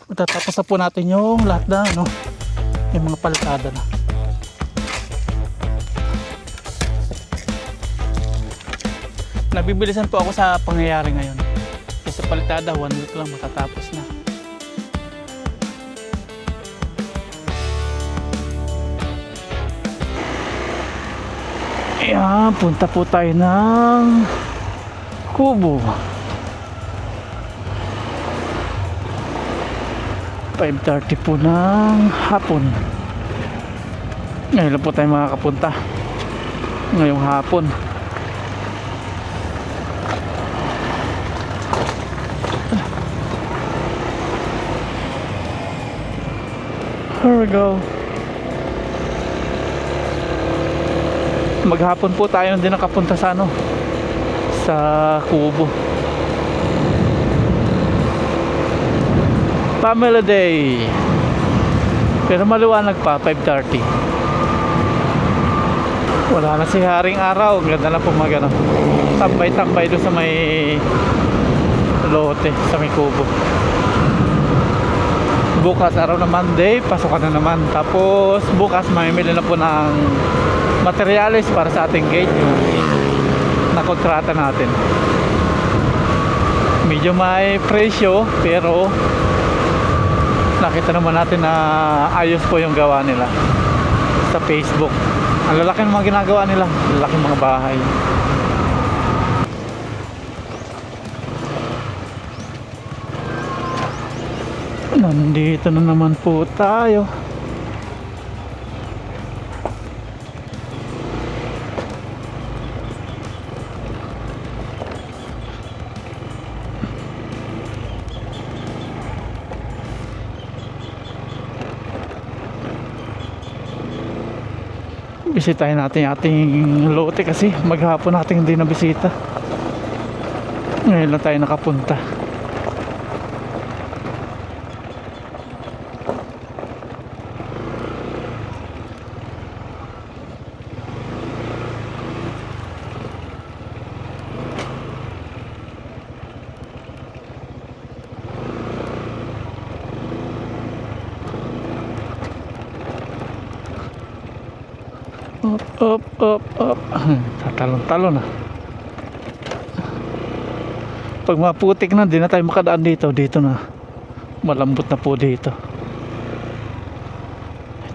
Matatapos na po natin yung lahat na ano, yung mga paltada na. Nabibilisan po ako sa pangyayari ngayon. Kasi sa paltada 1 week lang matatapos na. Ayan, punta po tayo ng Kubo. 5:30 po ng hapon. Ngayon lang po tayo makakapunta ngayong hapon. Here we go. Maghapon po tayo din nakapunta sa ano, sa Kubo. Family Day. Pero maliwanag pa, 5:30. Wala na si Haring Araw. Ganda na po magano. Tambay-tambay doon sa may lote, sa may Kubo. Bukas araw na Monday, pasokan na naman. Tapos bukas mamimili na po ng materials para sa ating gate yung nakontrata natin. Medyo may presyo pero nakita naman natin na ayos po yung gawa nila sa Facebook. Ang lalaki ng mga ginagawa nila, lalaking mga bahay. Nandito na naman po tayo. Bisitahin natin yung ating lote kasi maghapon natin hindi na bisita. Ngayon lang tayo nakapunta. Up. Tatalon-talon na. Pag maputik na, di na tayo makadaan dito. Dito na. Malambot na po dito.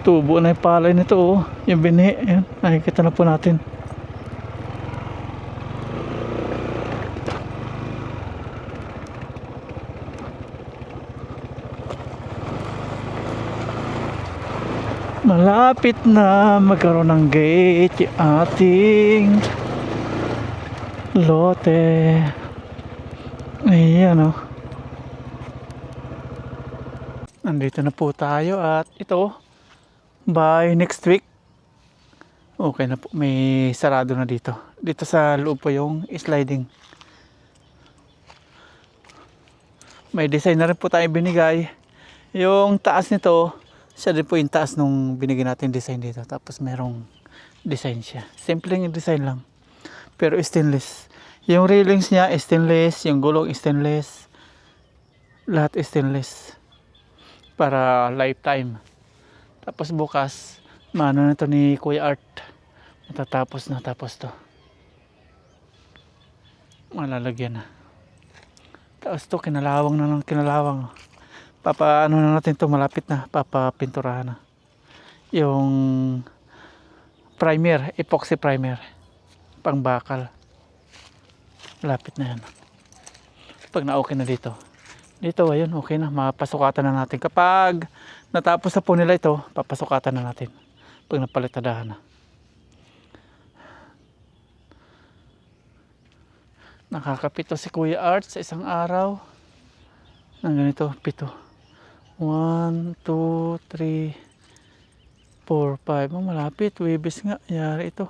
Tubo na yung palay nito. Oh. Yung binhi. Yan. Nakikita na po natin. Malapit na magkaroon ng gate yung ating lote. Ayan o. Nandito na po tayo at ito by next week okay na po, may sarado na dito. Dito sa loob po yung sliding. May design na rin po tayo binigay. Yung taas nito siya din po yung taas nung binigyan natin design dito. Tapos merong design siya. Simple yung design lang. Pero stainless. Yung railings niya stainless. Yung gulong stainless. Lahat stainless. Para lifetime. Tapos bukas, maano na ito ni Kuya Art. Matatapos na. Tapos to. Malalagyan na. Tapos to, kinalawang na ng kinalawang. Ano na natin to, malapit na, papapinturahan na yung primer, epoxy primer pang bakal. Malapit na yan. Pag na-okay na dito ayun, okay na, mapasukatan na natin. Kapag natapos na po nila ito, papasukatan na natin pag napalitadahan na. Nakakapito si Kuya Art sa isang araw ng ganito, 7. 1, 2, 3, 4, 5. Malapit, Webes nga. Yari ito.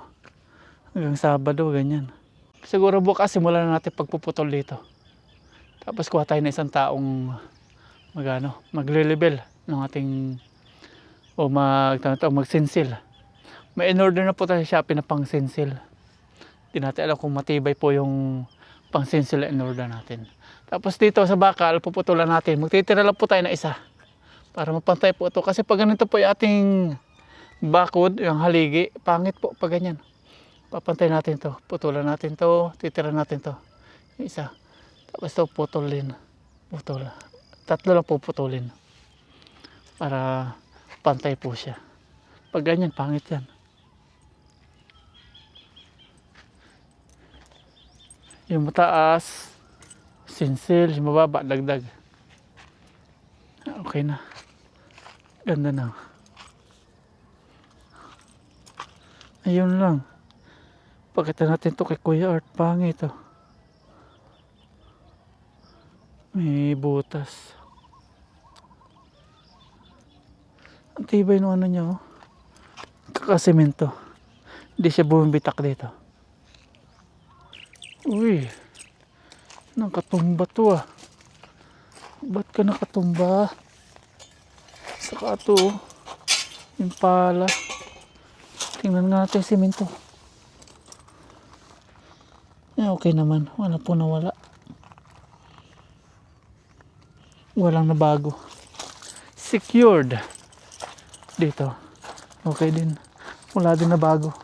Hanggang Sabado, ganyan. Siguro bukas, simulan na natin pagpuputol dito. Tapos kuha tayo na isang taong magle-level ng ating magsinsil. May in-order na po tayo sa Shopee na pang sinsil. Di natin alam kung matibay po yung pang sinsil na in-order natin. Tapos dito sa bakal, puputulan natin. Magtitira lang po tayo na isa. Para mapantay po ito. Kasi pag ganito po yung ating bakod, yung haligi, pangit po pag ganyan. Papantay natin to, putulan natin to, titira natin to. Yung isa. Tapos to putulin. Putol. Tatlo lang po putulin. Para pantay po siya. Pag ganyan, pangit yan. Yung mataas, sinsil, yung mababa, dagdag. Okay na. Ganda na. Ayun lang. Pakita natin to kay Kuya Art. Pangit to. May butas. Ang tibay ng ano niya, oh. Kakasemento. Hindi siya bumibitak dito. Uy. Nakatumba to ah. Ba't ka nakatumba? Saka to, yung pala. Tingnan nga natin yung semento. Okay naman. Wala po nawala. Walang nabago. Secured. Dito. Okay din. Wala din nabago.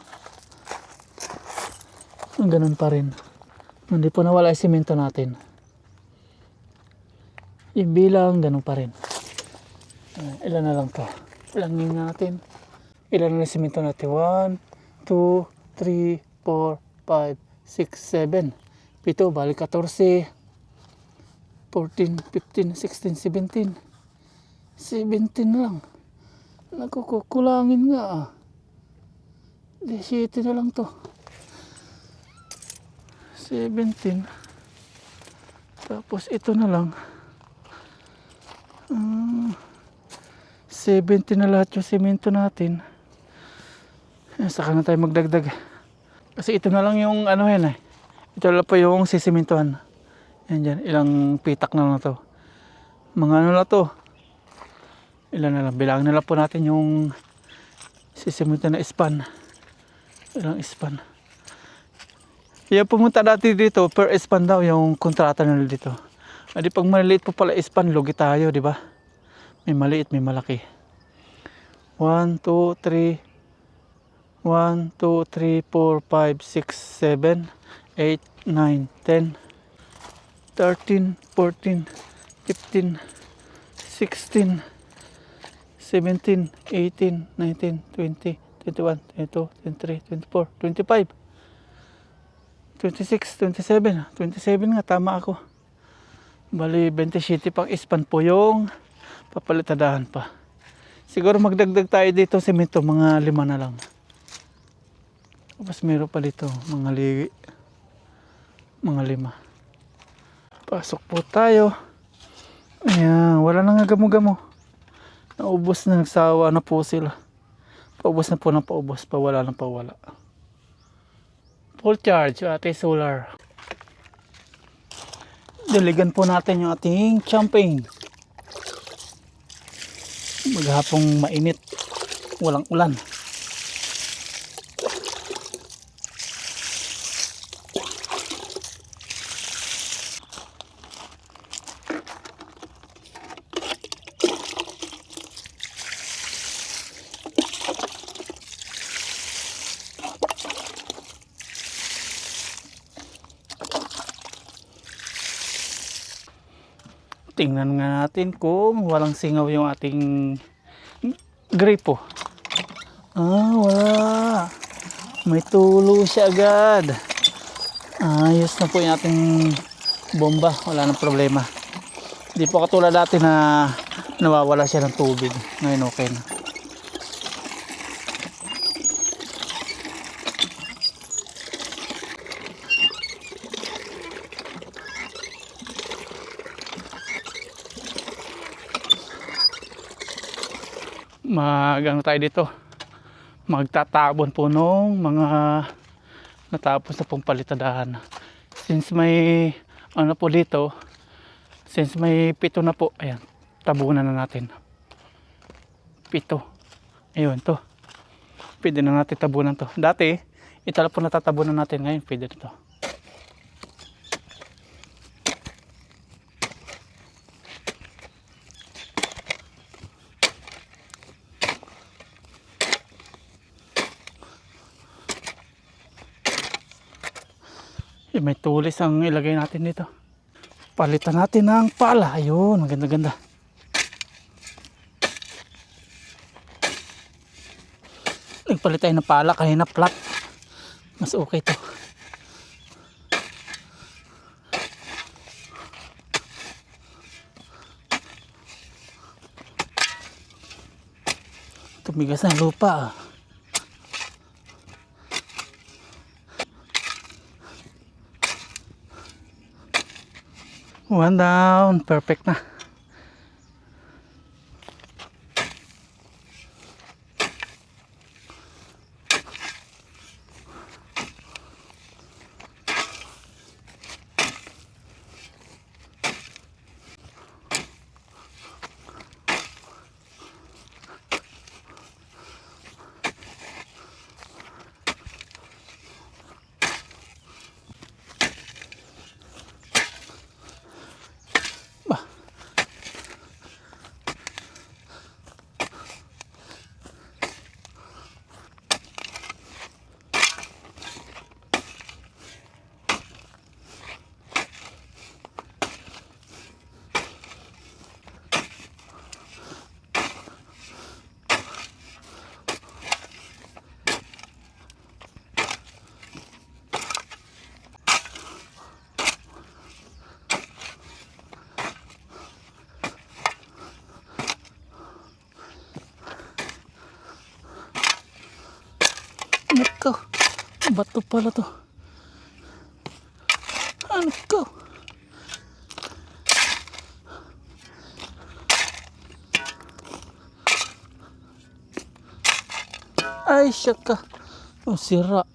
Ganun pa rin. Hindi po nawala yung semento natin. Yung bilang, ganun pa rin. Ilan na lang to? Ilangin natin. Ilan na yung semento natin? 1, 2, 3, 4, 5, 6, 7. 7, balik 14. 14, 15, 16, 17. 17 lang. Nakukulangin nga ah. 17 na lang to. 17. Tapos ito na lang. 17 na lahat yung semento natin. Saka na tayo magdagdag. Kasi ito na lang yung ano yan eh. Ito lang pa yung sisimentohan. Yan dyan. Ilang pitak na lang to. Mga ano na to. Ilan na lang. Bilangin na lang po natin yung sisimento na span. Ilang span. Kaya pumunta dati dito, per span daw yung kontrata nila dito. Adi pag maliit po pala span, lugi tayo, di ba? May maliit, may malaki. 1, 2, 3. 1, 2, 3, 4, 5, 6, 7, 8, 9, 10, 13, 14, 15, 16, 17, 18, 19, 20, 21, 22, 23, 24, 25, 26, 27. 27 nga, tama ako. Bali, 27 pang ispan po yung papalitadahan pa. Siguro magdagdag tayo dito semento, mga 5 na lang. Tapos meron pa dito, mga ligi. Mga 5. Pasok po tayo. Ayan, wala nang gamo-gamo. Naubos na, nagsawa na po sila. Paubos na po ng paubos, pawala ng pawala. Full charge, ate solar. Diligan po natin yung ating champagne. Maghapong mainit, walang ulan. Tingnan nga natin kung walang singaw yung ating gripo. Wala. May tulo siya agad. Ayos na po yung ating bomba. Wala nang problema. Hindi po katulad dati na nawawala siya ng tubig. Ngayon okay na. Ano tayo dito, magtatabon po nung mga natapos na pong palitadahan. Since may ano po dito, since may 7 na po, ayan, tabunan na natin 7. Ayun to, pwede na natin tabunan to. Dati ito lang po natatabunan natin, ngayon pwede na to. May tulis ang ilagay natin dito. Palitan natin ng pala. Ayun, maganda-ganda. Nagpalit tayo ng pala kanina, flat. Mas okay to. Tumigas na lupa. One down. Perfect na. Nako, bato pala to. Ano ko? Ay, syaka. Oh, sira.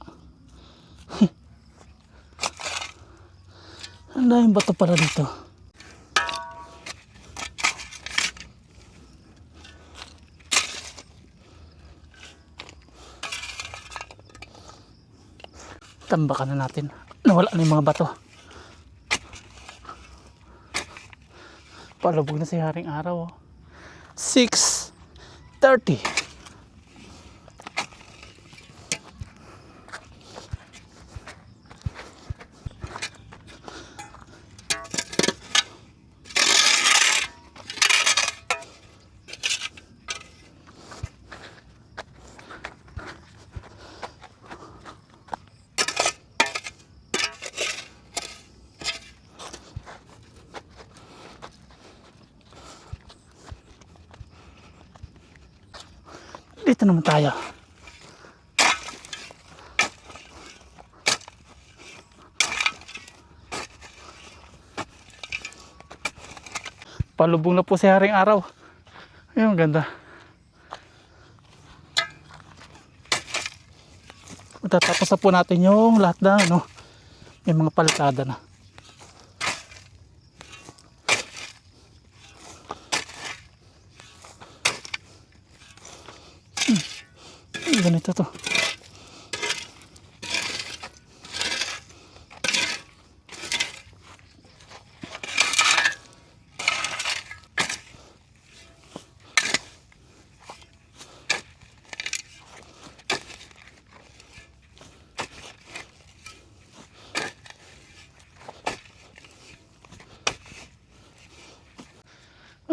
Ang daming bato pala dito. Tambakan na natin. Nawala na yung mga bato. Palubog na si Haring Araw. 6:30. Dito naman tayo. Palubog na po si Haring Araw. Ayun, ganda. Matatapos na po natin yung lahat na, no? May mga palitada na. Ganito to.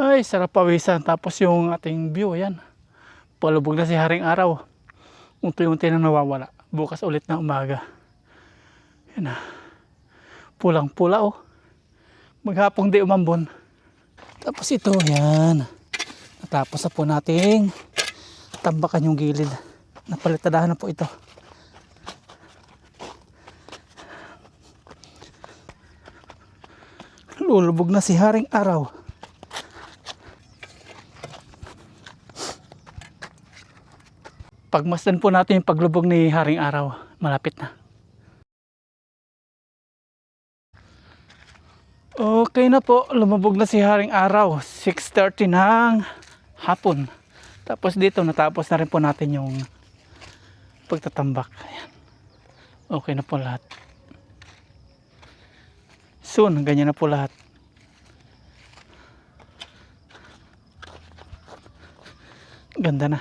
Ay, sarap pawisan. Tapos yung ating view, ayan. Palubog na si Haring Araw. Unti-unti na nawawala. Bukas ulit na umaga. Yan na. Pulang-pula oh. Maghapong di umambon. Tapos ito, yan. Natapos na po nating tambakan yung gilid. Napalitadahan na po ito. Lulubog na si Haring Araw. Pagmasdan po natin yung paglubog ni Haring Araw. Malapit na. Okay na po. Lumubog na si Haring Araw. 6:30 ng hapon. Tapos dito natapos na rin po natin yung pagtatambak. Ayan. Okay na po lahat. Soon, ganyan na po lahat. Ganda na.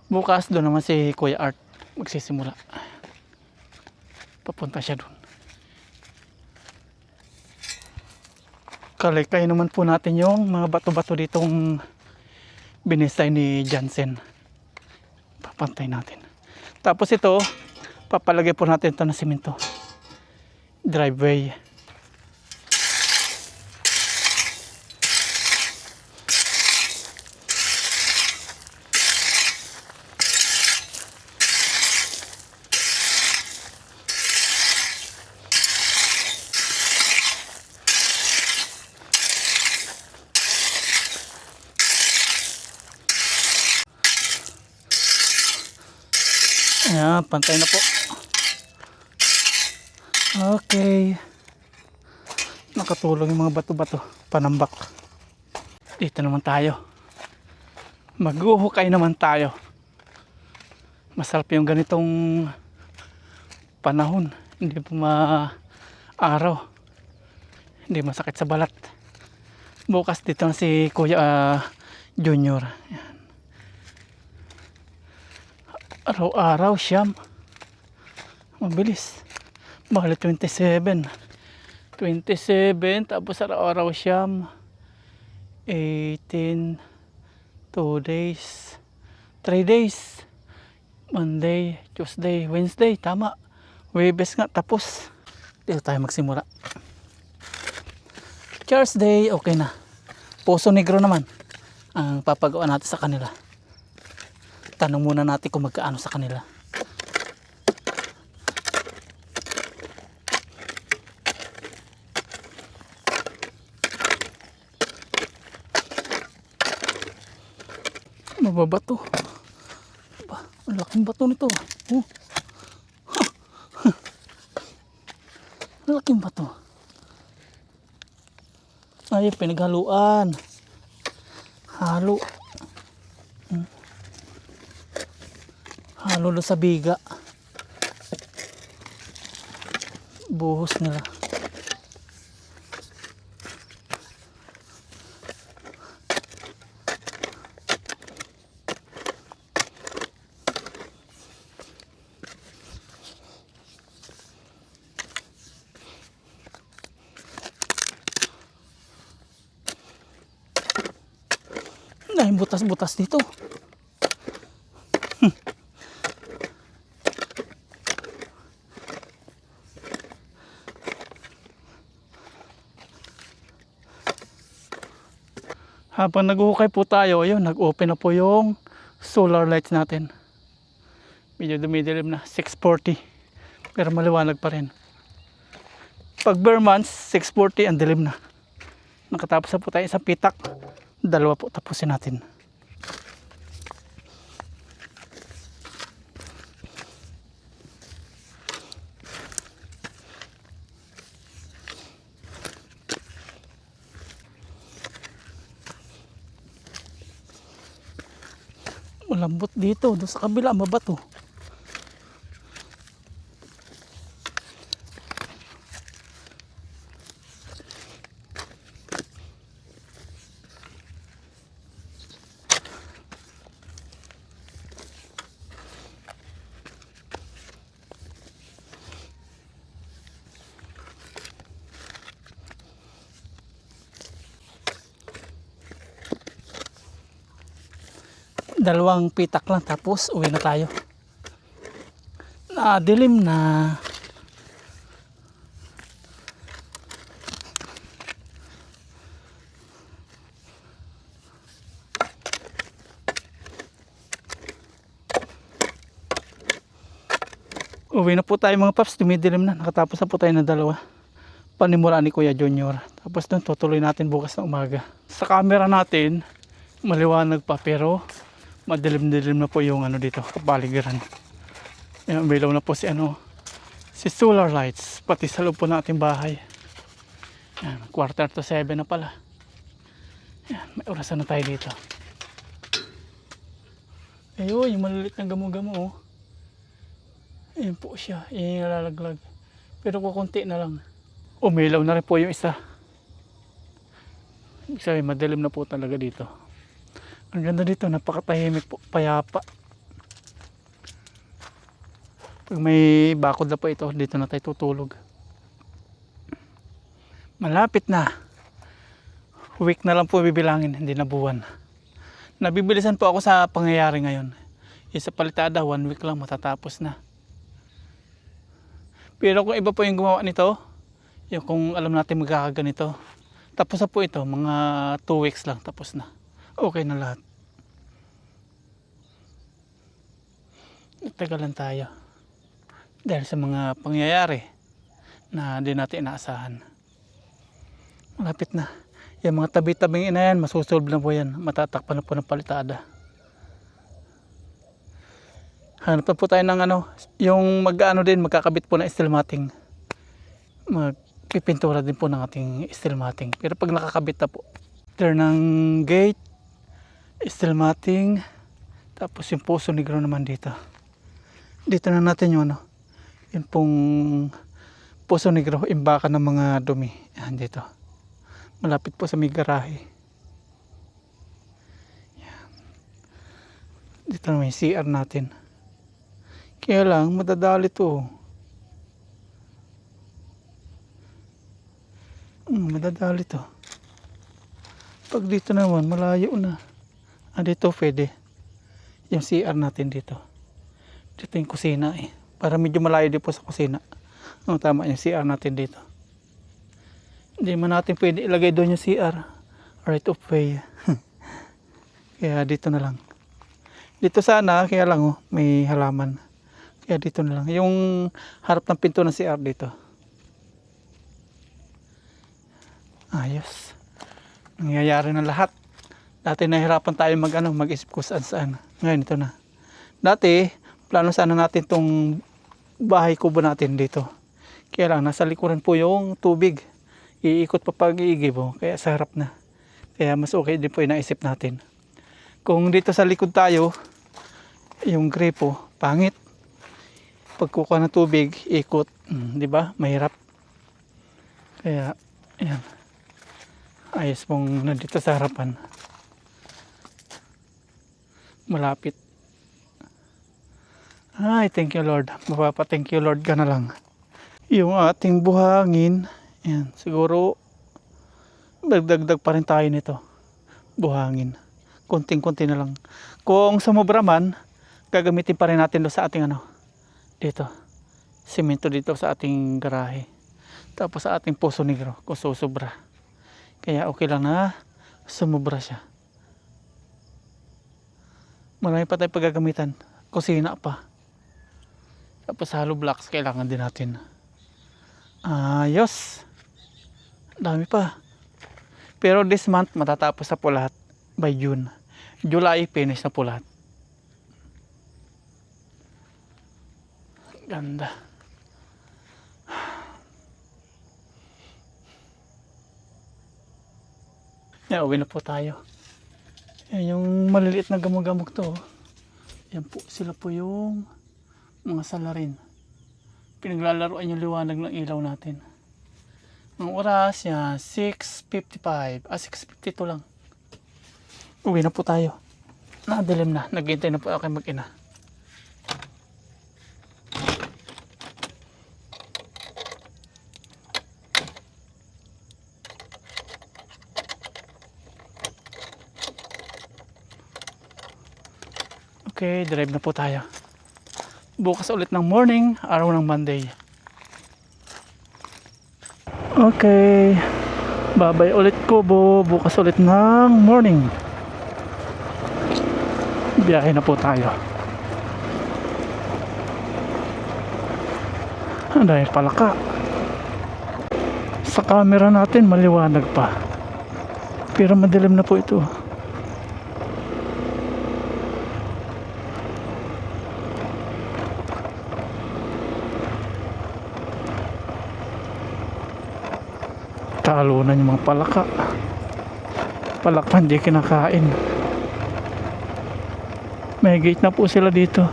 Bukas doon naman si Kuya Art magsisimula. Papunta siya doon. Kalikay naman po natin yung mga bato-bato ditong binisay ni Jansen. Papantay natin. Tapos ito, papalagay po natin ito ng simento. Driveway. Ayan, pantay na po. Okay. Nakatulong yung mga bato-bato. Panambak. Dito naman tayo. Maghuhukay naman tayo. Masarap yung ganitong panahon. Hindi po ma-araw. Hindi masakit sa balat. Bukas dito na si Kuya Junior. Ayan. Araw-araw siyam. Mabilis. Bali 27. 27 tapos araw-araw siyam. 18. 2 days. 3 days. Monday, Tuesday, Wednesday. Tama. Huwebes nga tapos. Dito tayo magsimula. Thursday. Okay na. Poso Negro naman ang papagawa natin sa kanila. Tanong muna natin kung magkaano sa kanila. Mababato. Ba, ang laking bato nito. Oh. Ang laking bato. Ay, pinaghaluan. Halo. Halo sa biga. Buhos nila. Ay, butas-butas dito. Habang naghuhukay po tayo, ayun, nag-open na po yung solar lights natin. Medyo dumidilim na, 640. Pero maliwanag pa rin. Pag bare months, 640 ang dilim na. Nakatapos na po tayo isang pitak. Dalawa po tapusin natin. Malambot dito, doon sa kabila mabato. Dalawang pitak lang tapos uwi na tayo. Dilim na. Uwi na po tayo mga paps, dumidilim na. Nakatapos na po tayo ng dalawa. Panimula ni Kuya Junior. Tapos doon tutuloy natin bukas na umaga. Sa camera natin maliwanag pa pero madilim-dilim na po yung dito, kapaligiran. Ayan, bilaw na po si solar lights, pati sa loob po nating bahay. Ayan, 6:45 na pala. Ayan, may orasan na tayo dito. Ayun, yung maliliit na gamo-gamo, oh. Ayan po siya, yung nalalaglag. Pero kukunti na lang. Umilaw na rin po yung isa. Ibig sabihin, madilim na po talaga dito. Ang ganda dito, napakatahimik po, payapa. Pag may bakod na po ito, dito na tayo tutulog. Malapit na. Week na lang po bibilangin, hindi na buwan. Nabibilisan po ako sa pangyayari ngayon. Sa Palitada, 1 week lang matatapos na. Pero kung iba po yung gumawa nito, yung kung alam natin magkakaganito, tapos na po ito, mga 2 weeks lang tapos na. Okay na lahat. Tagalan tayo. Dahil sa mga pangyayari na di natin inaasahan. Malapit na. Yung mga tabi-tabing ina yan, masusolve na po yan. Matatakpan na po ng Palitada. Hanap na po tayo ng yung magkakabit po ng steel matting. Magpipintura din po ng ating steel matting. Pero pag nakakabit na po, there ng gate, steel matting, tapos yung Poso Negro naman dito. Dito na natin yung yun pong Poso Negro, imbakan ng mga dumi. Yan dito. Malapit po sa may garahe. Yan. Dito naman yung CR natin. Kaya lang, madadali to. Madadali to. Pag dito naman, malayo na. Dito pwede. Yung CR natin dito. Dito yung kusina eh. Para medyo malayo din po sa kusina. Tama yung CR natin dito. Hindi man natin pwede ilagay doon yung CR. Right of way. Kaya dito na lang. Dito sana, kaya lang may halaman. Kaya dito na lang. Yung harap ng pinto ng CR dito. Ayos. Nangyayari na lahat. Dati nahirapan tayo mag-isip kung saan. Ngayon ito na. Dati, plano sana natin tong bahay kubo natin dito. Kaya lang, nasa likuran po yung tubig. Iikot pa pag-iigib. Kaya sa harap na. Kaya mas okay din po yung naisip natin. Kung dito sa likod tayo, yung gripo, pangit. Pagkukuha ng tubig, ikot. Di ba? Mahirap. Kaya, ayan. Ayos pong nandito sa harapan. Malapit. Ay, thank you Lord. Mapapa-thank you Lord ka na lang. Yung ating buhangin, ayan, siguro dagdag pa rin tayo nito. Buhangin. Konting-konti na lang. Kung sumobra man, gagamitin pa rin natin doon sa ating dito. Simento dito sa ating garahe. Tapos sa ating Poso Negro kung susobra. Kaya okay lang na sumobra siya. Marami pa tayong paggagamitan. Kusina pa. Tapos hollow blocks kailangan din natin. Ayos. Dami pa. Pero this month matatapos na po lahat by June. July finish na po lahat. Ganda. Uwi na po tayo. Yan yung maliliit na gamog-gamog to. Yan po, sila po yung mga salarin. Pinaglalaroan yung liwanag ng ilaw natin. Ang oras yan, 6:55. 6:52 lang. Uwi na po tayo. Nakadilim na. Naghihintay na po ako kay mag-ina. Okay, drive na po tayo. Bukas ulit ng morning, araw ng Monday. Okay. Bye-bye ulit Kubo. Bukas ulit ng morning. Biyahe na po tayo. Dahil palaka. Sa camera natin maliwanag pa. Pero madilim na po ito. Talunan yung mga palaka. Palaka hindi kinakain. May gate na po sila dito.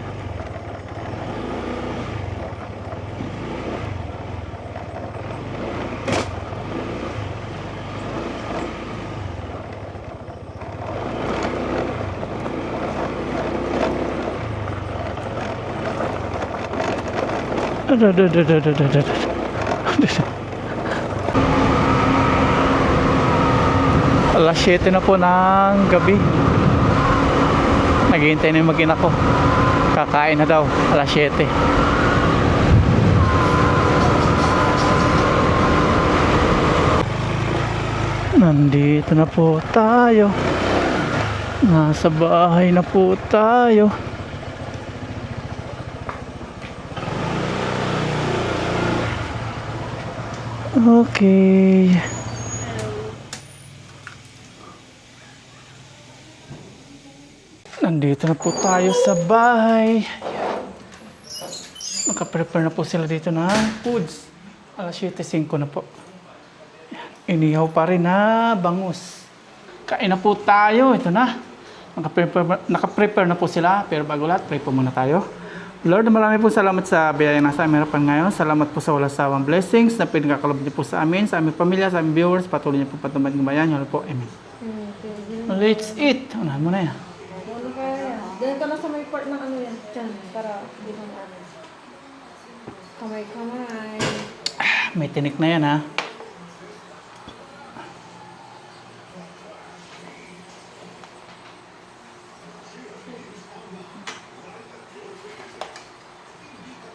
Alas 7 na po ng gabi. Naghihintay na yung mag-ina ko. Kakain na daw. Alas 7. Nandito na po tayo. Nasa bahay na po tayo. Okay. Nandito na po tayo sa bahay. Nakaprepare na po sila dito ng foods. Alas 7:05 na po. Inihaw pa rin na bangus. Kain na po tayo. Ito na. Nakaprepare na po sila. Pero bago lahat, pray po muna tayo. Lord, marami po salamat sa biyaya na sa aming harapan ngayon. Salamat po sa walang sawang blessings na pinagkakalob niyo po sa amin, sa aming pamilya, sa aming viewers. Patuloy niyo po patupad ng bayan. Yun po. Amen. Let's eat. Unahan mo na yan. Ano kaya yan? Diyan ka na sa may part ng ano yan. Diyan. Para di mo na ano. Kamay-kamay. May tinik na yan ha.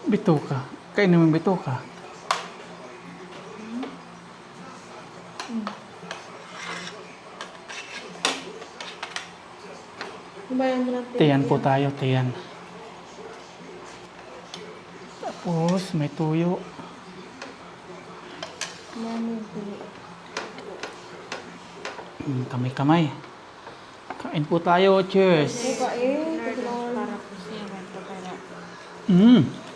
Bituka. Kainin mo yung bituka. Kumayan mo natin. Tiyan po tayo, tiyan. Tapos, may tuyo. Kamay-kamay. Kain po tayo. Cheers. Kain. Para po siya. Mm.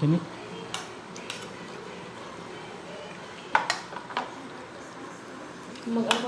Tinik. Mag-ano